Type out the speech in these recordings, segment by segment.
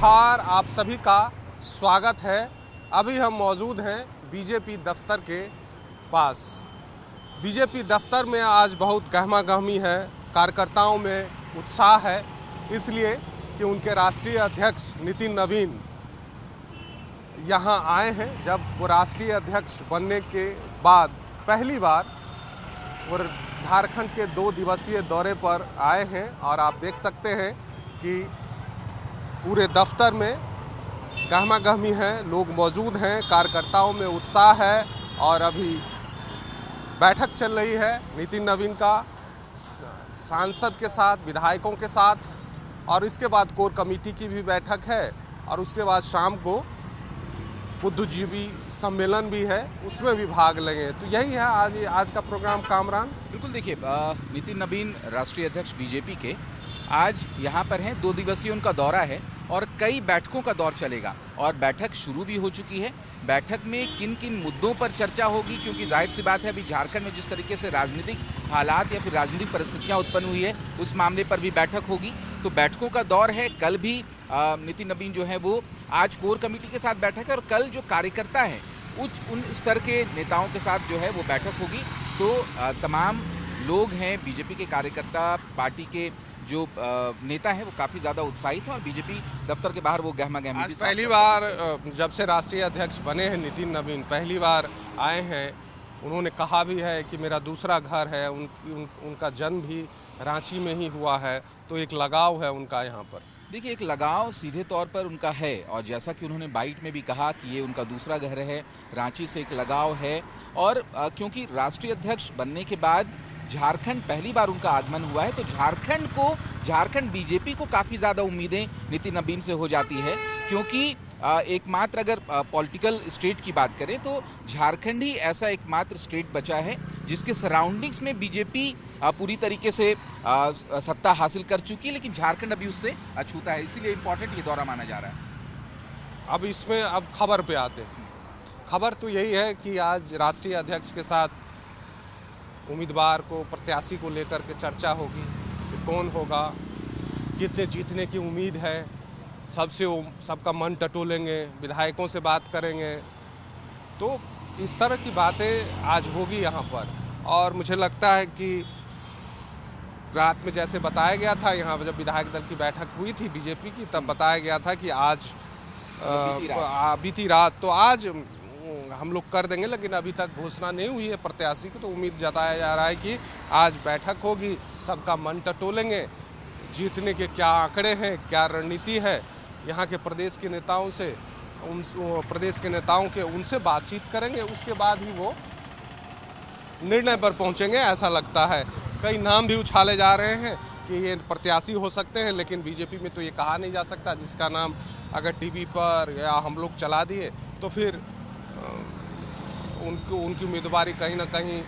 जोहार, आप सभी का स्वागत है। अभी हम मौजूद हैं बीजेपी दफ्तर के पास। बीजेपी दफ्तर में आज बहुत गहमा गहमी है, कार्यकर्ताओं में उत्साह है, इसलिए कि उनके राष्ट्रीय अध्यक्ष नितिन नवीन यहाँ आए हैं। जब वो राष्ट्रीय अध्यक्ष बनने के बाद पहली बार वो झारखंड के 2 दिवसीय दौरे पर आए हैं और आप देख सकते हैं कि पूरे दफ्तर में गहमा गहमी है, लोग मौजूद हैं, कार्यकर्ताओं में उत्साह है और अभी बैठक चल रही है नितिन नवीन का सांसद के साथ, विधायकों के साथ, और इसके बाद कोर कमेटी की भी बैठक है और उसके बाद शाम को बुद्धिजीवी सम्मेलन भी है, उसमें भी भाग लेंगे। तो यही है आज का प्रोग्राम। कामरान, बिल्कुल देखिए, नितिन नवीन राष्ट्रीय अध्यक्ष बीजेपी के आज यहाँ पर हैं। 2 दिवसीय उनका दौरा है और कई बैठकों का दौर चलेगा और बैठक शुरू भी हो चुकी है। बैठक में किन किन मुद्दों पर चर्चा होगी, क्योंकि जाहिर सी बात है अभी झारखंड में जिस तरीके से राजनीतिक हालात या फिर राजनीतिक परिस्थितियाँ उत्पन्न हुई है उस मामले पर भी बैठक होगी। तो बैठकों का दौर है। कल भी नितिन नवीन जो है वो आज कोर कमेटी के साथ बैठक है और कल जो कार्यकर्ता है उन स्तर के नेताओं के साथ जो है वो बैठक होगी। तो तमाम लोग हैं, बीजेपी के कार्यकर्ता, पार्टी के जो नेता है वो काफ़ी ज़्यादा उत्साहित हैं और बीजेपी दफ्तर के बाहर वो गहमा गहमी भी। पहली बार जब से राष्ट्रीय अध्यक्ष बने हैं नितिन नवीन, पहली बार आए हैं। उन्होंने कहा भी है कि मेरा दूसरा घर है, उनका जन्म भी रांची में ही हुआ है, तो एक लगाव है उनका यहाँ पर। देखिए, एक लगाव सीधे तौर पर उनका है और जैसा कि उन्होंने बाइट में भी कहा कि ये उनका दूसरा घर है, रांची से एक लगाव है। और क्योंकि राष्ट्रीय अध्यक्ष बनने के बाद झारखंड पहली बार उनका आगमन हुआ है, तो झारखंड बीजेपी को काफ़ी ज़्यादा उम्मीदें नितिन नवीन से हो जाती है, क्योंकि एकमात्र अगर पॉलिटिकल स्टेट की बात करें तो झारखंड ही ऐसा एकमात्र स्टेट बचा है जिसके सराउंडिंग्स में बीजेपी पूरी तरीके से सत्ता हासिल कर चुकी है, लेकिन झारखंड अभी उससे अछूता है। इसीलिए इम्पोर्टेंट ये दौरा माना जा रहा है। अब इसमें खबर पे आते हैं। खबर तो यही है कि आज राष्ट्रीय अध्यक्ष के साथ उम्मीदवार को, प्रत्याशी को लेकर के चर्चा होगी कि कौन होगा, कितने जीतने की उम्मीद है, सबका मन टटोलेंगे, विधायकों से बात करेंगे। तो इस तरह की बातें आज होगी यहाँ पर। और मुझे लगता है कि रात में जैसे बताया गया था, यहाँ जब विधायक दल की बैठक हुई थी बीजेपी की, तब बताया गया था कि आज बीती रात, तो आज हम लोग कर देंगे, लेकिन अभी तक घोषणा नहीं हुई है प्रत्याशी की। तो उम्मीद जताया जा रहा है कि आज बैठक होगी, सबका मन टटोलेंगे, जीतने के क्या आंकड़े हैं, क्या रणनीति है, यहाँ के प्रदेश के नेताओं से उनसे बातचीत करेंगे। उसके बाद ही वो निर्णय पर पहुँचेंगे, ऐसा लगता है। कई नाम भी उछाले जा रहे हैं कि ये प्रत्याशी हो सकते हैं, लेकिन बीजेपी में तो ये कहा नहीं जा सकता। जिसका नाम अगर टीवी पर या हम लोग चला दिए तो फिर उनकी उम्मीदवारी कहीं ना कहीं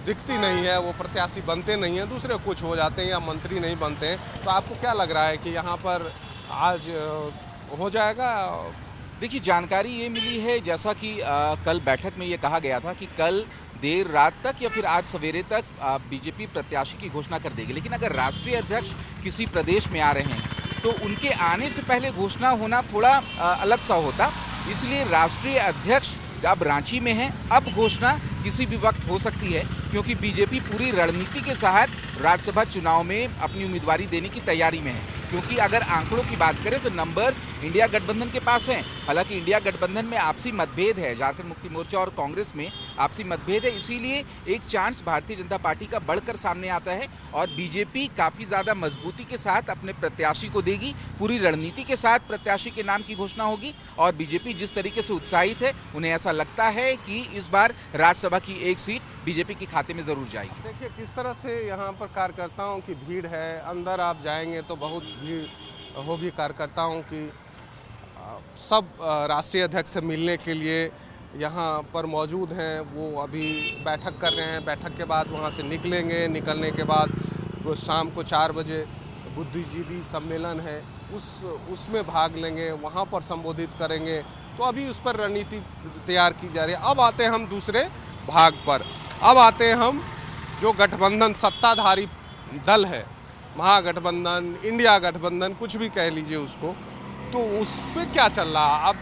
दिखती नहीं है, वो प्रत्याशी बनते नहीं हैं, दूसरे कुछ हो जाते हैं या मंत्री नहीं बनते हैं। तो आपको क्या लग रहा है कि यहाँ पर आज हो जाएगा? देखिए, जानकारी ये मिली है, जैसा कि कल बैठक में ये कहा गया था कि कल देर रात तक या फिर आज सवेरे तक बीजेपी प्रत्याशी की घोषणा कर देगी। लेकिन अगर राष्ट्रीय अध्यक्ष किसी प्रदेश में आ रहे हैं तो उनके आने से पहले घोषणा होना थोड़ा अलग सा होता। इसलिए राष्ट्रीय अध्यक्ष अब रांची में है, अब घोषणा किसी भी वक्त हो सकती है, क्योंकि बीजेपी पूरी रणनीति के साथ राज्यसभा चुनाव में अपनी उम्मीदवारी देने की तैयारी में है। क्योंकि अगर आंकड़ों की बात करें तो नंबर्स इंडिया गठबंधन के पास हैं। हालांकि इंडिया गठबंधन में आपसी मतभेद है, झारखंड मुक्ति मोर्चा और कांग्रेस में आपसी मतभेद है, इसीलिए एक चांस भारतीय जनता पार्टी का बढ़कर सामने आता है और बीजेपी काफ़ी ज़्यादा मजबूती के साथ अपने प्रत्याशी को देगी। पूरी रणनीति के साथ प्रत्याशी के नाम की घोषणा होगी और बीजेपी जिस तरीके से उत्साहित है, उन्हें ऐसा लगता है कि इस बार राज्यसभा की एक सीट बीजेपी के खाते में ज़रूर जाएगी। देखिए किस तरह से यहाँ पर कार्यकर्ताओं की भीड़ है। अंदर आप जाएंगे तो बहुत भीड़ होगी कार्यकर्ताओं की। सब राष्ट्रीय अध्यक्ष से मिलने के लिए यहाँ पर मौजूद हैं। वो अभी बैठक कर रहे हैं, बैठक के बाद वहाँ से निकलेंगे। निकलने के बाद वो शाम को 4 बजे बुद्धिजीवी सम्मेलन है, उसमें भाग लेंगे, वहाँ पर संबोधित करेंगे। तो अभी उस पर रणनीति तैयार की जा रही है। अब आते हैं हम दूसरे भाग पर। अब आते हैं हम जो गठबंधन सत्ताधारी दल है, महागठबंधन, इंडिया गठबंधन, कुछ भी कह लीजिए उसको, तो उस पे क्या चल रहा। अब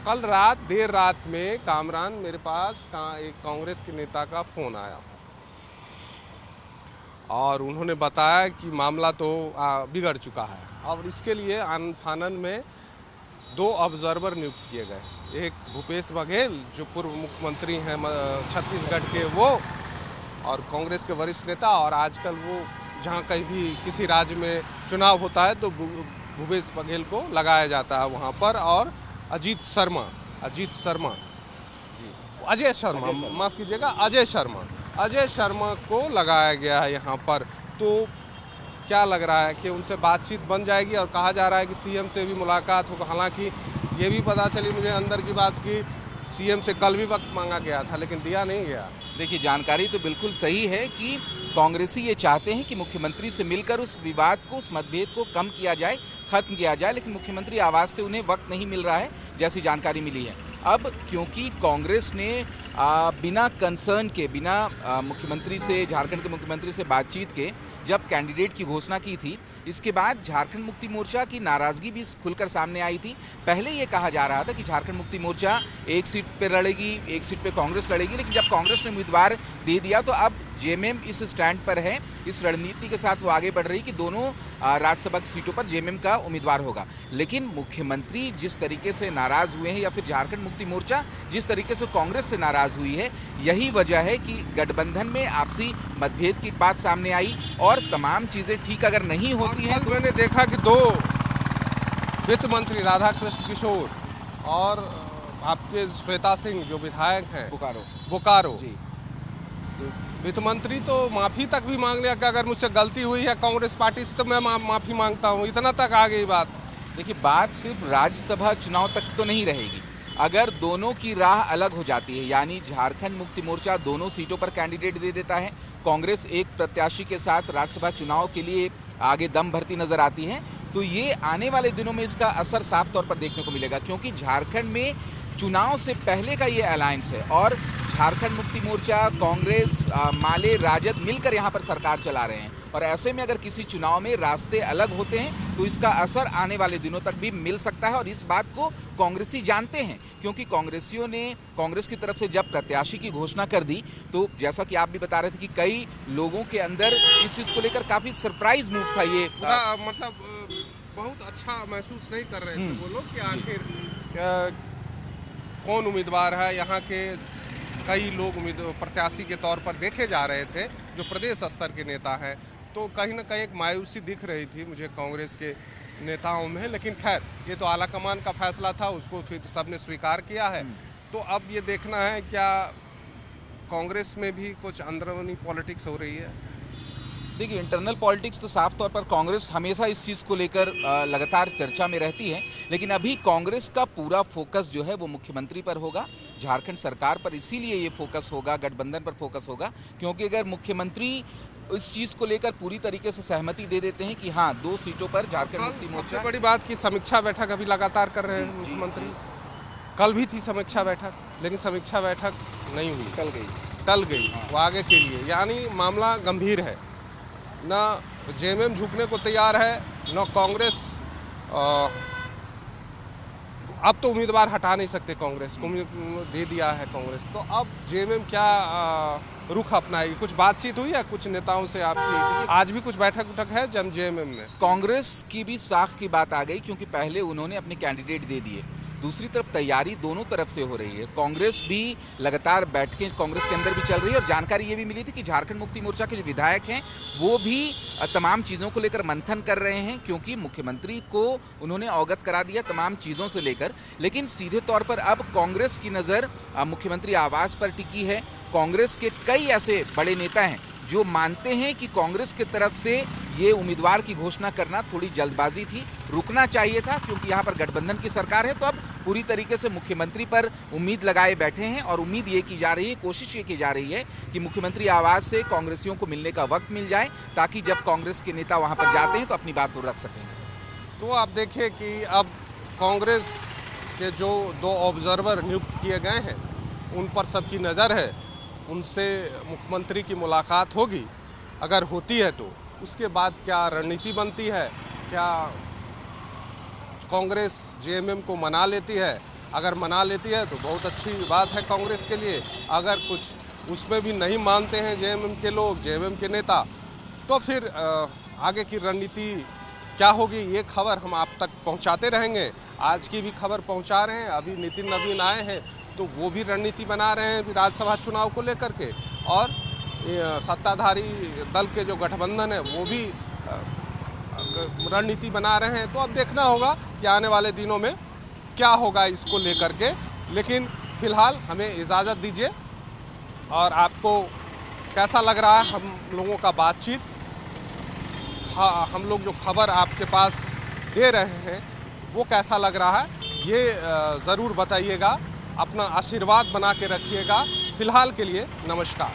कल रात देर रात में कामरान मेरे पास एक कांग्रेस के नेता का फ़ोन आया और उन्होंने बताया कि मामला तो बिगड़ चुका है और इसके लिए आनन में 2 ऑब्जर्वर नियुक्त किए गए। एक भूपेश बघेल जो पूर्व मुख्यमंत्री हैं छत्तीसगढ़ के, वो और कांग्रेस के वरिष्ठ नेता, और आजकल वो जहाँ कहीं भी किसी राज्य में चुनाव होता है तो भूपेश बघेल को लगाया जाता है वहाँ पर, और अजय शर्मा माफ़ कीजिएगा, अजय शर्मा को लगाया गया है यहाँ पर। तो क्या लग रहा है कि उनसे बातचीत बन जाएगी, और कहा जा रहा है कि सीएम से भी मुलाकात होगा। हालांकि ये भी पता चली मुझे अंदर की बात कि सीएम से कल भी वक्त मांगा गया था लेकिन दिया नहीं गया। देखिए, जानकारी तो बिल्कुल सही है कि कांग्रेसी ये चाहते हैं कि मुख्यमंत्री से मिलकर उस विवाद को, उस मतभेद को कम किया जाए, खत्म किया जाए, लेकिन मुख्यमंत्री आवास से उन्हें वक्त नहीं मिल रहा है जैसी जानकारी मिली है। अब क्योंकि कांग्रेस ने बिना कंसर्न के, बिना मुख्यमंत्री से, झारखंड के मुख्यमंत्री से बातचीत के जब कैंडिडेट की घोषणा की थी, इसके बाद झारखंड मुक्ति मोर्चा की नाराजगी भी खुलकर सामने आई थी। पहले ये कहा जा रहा था कि झारखंड मुक्ति मोर्चा एक सीट पर लड़ेगी, एक सीट पर कांग्रेस लड़ेगी, लेकिन जब कांग्रेस ने उम्मीदवार दे दिया तो अब जेएमएम इस स्टैंड पर है, इस रणनीति के साथ वो आगे बढ़ रही कि दोनों राज्यसभा की सीटों पर जेएमएम का उम्मीदवार होगा। लेकिन मुख्यमंत्री जिस तरीके से नाराज हुए हैं, या फिर झारखंड मुक्ति मोर्चा जिस तरीके से कांग्रेस से नाराज हुई है, यही वजह है कि गठबंधन में आपसी मतभेद की बात सामने आई, और तमाम चीजें ठीक अगर नहीं होती हैं। मैंने देखा कि 2 वित्त मंत्री राधाकृष्ण किशोर और आपके श्वेता सिंह जो विधायक हैं बोकारो, वित्त मंत्री तो माफ़ी तक भी मांग लिया कि अगर मुझसे गलती हुई है कांग्रेस पार्टी से तो मैं माफ़ी मांगता हूं। इतना तक आ गई बात। देखिए, बात सिर्फ राज्यसभा चुनाव तक तो नहीं रहेगी। अगर दोनों की राह अलग हो जाती है, यानी झारखंड मुक्ति मोर्चा दोनों सीटों पर कैंडिडेट दे देता है, कांग्रेस एक प्रत्याशी के साथ राज्यसभा चुनाव के लिए आगे दम भरती नजर आती है, तो ये आने वाले दिनों में इसका असर साफ तौर पर देखने को मिलेगा। क्योंकि झारखंड में चुनाव से पहले का ये अलायंस है, और झारखंड मुक्ति मोर्चा, कांग्रेस, माले, राजद मिलकर यहाँ पर सरकार चला रहे हैं, और ऐसे में अगर किसी चुनाव में रास्ते अलग होते हैं तो इसका असर आने वाले दिनों तक भी मिल सकता है। और इस बात को कांग्रेसी जानते हैं, क्योंकि कांग्रेसियों ने कांग्रेस की तरफ से जब प्रत्याशी की घोषणा कर दी तो जैसा कि आप भी बता रहे थे कि कई लोगों के अंदर इस चीज को लेकर काफी सरप्राइज मूव था। ये मतलब बहुत अच्छा महसूस नहीं कर रहे थे वो लोग कि आखिर कौन उम्मीदवार है। यहाँ के कई लोग प्रत्याशी के तौर पर देखे जा रहे थे जो प्रदेश स्तर के नेता हैं, तो कहीं ना कहीं एक मायूसी दिख रही थी मुझे कांग्रेस के नेताओं में। लेकिन खैर, ये तो आला कमान का फैसला था, उसको फिर सबने स्वीकार किया है। तो अब ये देखना है क्या कांग्रेस में भी कुछ अंदरूनी पॉलिटिक्स हो रही है। देखिए, इंटरनल पॉलिटिक्स तो साफ तौर पर कांग्रेस हमेशा इस चीज़ को लेकर लगातार चर्चा में रहती है, लेकिन अभी कांग्रेस का पूरा फोकस जो है वो मुख्यमंत्री पर होगा, झारखंड सरकार पर। इसीलिए ये फोकस होगा, गठबंधन पर फोकस होगा, क्योंकि अगर मुख्यमंत्री इस चीज़ को लेकर पूरी तरीके से सहमति दे देते हैं कि हाँ 2 सीटों पर झारखंड मुक्ति मोर्चा। बड़ी बात की समीक्षा बैठक अभी लगातार कर रहे हैं मुख्यमंत्री। कल भी थी समीक्षा बैठक, लेकिन समीक्षा बैठक नहीं हुई, टल गई। वो आगे के लिए, यानी मामला गंभीर है। ना जेएमएम झुकने को तैयार है, न कांग्रेस। अब तो उम्मीदवार हटा नहीं सकते, कांग्रेस को दे दिया है कांग्रेस। तो अब जेएमएम क्या रुख अपनाएगी। कुछ बातचीत हुई है कुछ नेताओं से आपकी? आज भी कुछ बैठक उठक है जेएमएम में? कांग्रेस की भी साख की बात आ गई, क्योंकि पहले उन्होंने अपने कैंडिडेट दे दिए। दूसरी तरफ तैयारी दोनों तरफ से हो रही है। कांग्रेस भी लगातार बैठकें कांग्रेस के अंदर भी चल रही है, और जानकारी ये भी मिली थी कि झारखंड मुक्ति मोर्चा के जो विधायक हैं वो भी तमाम चीज़ों को लेकर मंथन कर रहे हैं, क्योंकि मुख्यमंत्री को उन्होंने अवगत करा दिया तमाम चीज़ों से लेकर। लेकिन सीधे तौर पर अब कांग्रेस की नज़र मुख्यमंत्री आवास पर टिकी है। कांग्रेस के कई ऐसे बड़े नेता हैं जो मानते हैं कि कांग्रेस की तरफ से ये उम्मीदवार की घोषणा करना थोड़ी जल्दबाजी थी, रुकना चाहिए था, क्योंकि यहाँ पर गठबंधन की सरकार है। तो अब पूरी तरीके से मुख्यमंत्री पर उम्मीद लगाए बैठे हैं, और उम्मीद ये की जा रही है, कोशिश ये की जा रही है कि मुख्यमंत्री आवास से कांग्रेसियों को मिलने का वक्त मिल जाए, ताकि जब कांग्रेस के नेता वहाँ पर जाते हैं तो अपनी बात वो रख सकेंगे। तो आप देखिए कि अब कांग्रेस के जो 2 ऑब्जर्वर नियुक्त किए गए हैं उन पर सबकी नज़र है। उनसे मुख्यमंत्री की मुलाकात होगी, अगर होती है तो उसके बाद क्या रणनीति बनती है, क्या कांग्रेस जेएमएम को मना लेती है, अगर मना लेती है तो बहुत अच्छी बात है कांग्रेस के लिए। अगर कुछ उसमें भी नहीं मानते हैं जेएमएम के लोग, जेएमएम के नेता, तो फिर आगे की रणनीति क्या होगी, ये खबर हम आप तक पहुंचाते रहेंगे। आज की भी खबर पहुंचा रहे हैं। अभी नितिन नवीन आए हैं तो वो भी रणनीति बना रहे हैं राज्यसभा चुनाव को लेकर के, और सत्ताधारी दल के जो गठबंधन है वो भी रणनीति बना रहे हैं। तो अब देखना होगा कि आने वाले दिनों में क्या होगा इसको लेकर के। लेकिन फिलहाल हमें इजाज़त दीजिए, और आपको कैसा लग रहा है हम लोगों का बातचीत, हम लोग जो खबर आपके पास दे रहे हैं वो कैसा लग रहा है, ये ज़रूर बताइएगा। अपना आशीर्वाद बना के रखिएगा। फिलहाल के लिए नमस्कार।